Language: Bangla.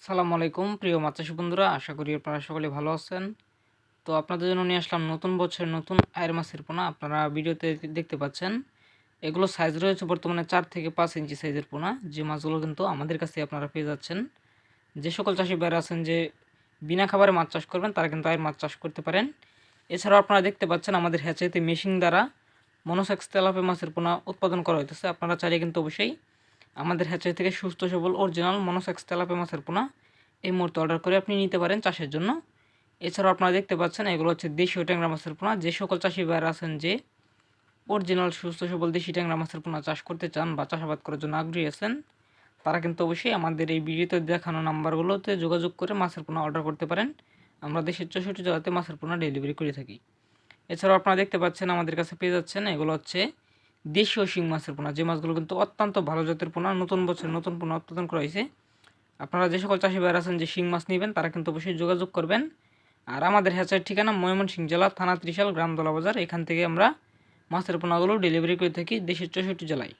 আসসালামু আলাইকুম প্রিয় মাছ চাষি বন্ধুরা, আশা করি আপনারা সকলে ভালো আছেন। তো আপনাদের জন্য নিয়ে আসলাম নতুন বছরের নতুন আয়ের মাছের পোনা। আপনারা ভিডিওতে দেখতে পাচ্ছেন, এগুলো সাইজ রয়েছে বর্তমানে 4 থেকে 5 ইঞ্চি সাইজের পোনা। যে মাছগুলো কিন্তু আমাদের কাছে আপনারা পেয়ে যাচ্ছেন। যে সকল চাষি ভাইরা আছেন যে বিনা খাবারে মাছ চাষ করবেন, তারা কিন্তু আয়ের মাছ চাষ করতে পারেন। এছাড়াও আপনারা দেখতে পাচ্ছেন আমাদের হ্যাচারিতে মেশিন দ্বারা মনোসেক্স তেলাপিয়া মাছের পোনা উৎপাদন করা হইতেছে। আপনারা চাইলে কিন্তু অবশ্যই আমাদের হ্যাচারি থেকে সুস্থ সবল অরিজিনাল মনোসেক্স তেলাপিয়া মাছের পোনা এই মুহূর্তে অর্ডার করে আপনি নিতে পারেন চাষের জন্য। এছাড়াও আপনারা দেখতে পাচ্ছেন এগুলো হচ্ছে দেশীয় ট্যাংরা মাছের পোনা। যে সকল চাষি ভাইরা আছেন যে অরিজিনাল সুস্থ সবল দেশি ট্যাংরা মাছের পোনা চাষ করতে চান বা চাষাবাদ করার জন্য আগ্রহী আছেন, তারা কিন্তু অবশ্যই আমাদের এই ভিডিওতে দেখানো নাম্বারগুলোতে যোগাযোগ করে মাছের পোনা অর্ডার করতে পারেন। আমরা দেশের 64 জেলাতে মাছের পোনা ডেলিভারি করে থাকি। এছাড়াও আপনারা দেখতে পাচ্ছেন আমাদের কাছে পেয়ে যাচ্ছেন এগুলো হচ্ছে দেশীয় শিং মাছের পোনা। যে মাছগুলো কিন্তু অত্যন্ত ভালো জাতের পোনা, নতুন বছর নতুন পোনা উৎপাদন করা হয়েছে। আপনারা যে সকল চাষি ভাইরা আছেন যে শিং মাছ নেবেন, তারা কিন্তু অবশ্যই যোগাযোগ করবেন। আর আমাদের হ্যাচারির ঠিকানা ময়মনসিংহ জেলা, থানা ত্রিশাল, গ্রাম দোলা বাজার। এখান থেকে আমরা মাছের পোনাগুলো ডেলিভারি করে থাকি দেশের 64 জেলায়।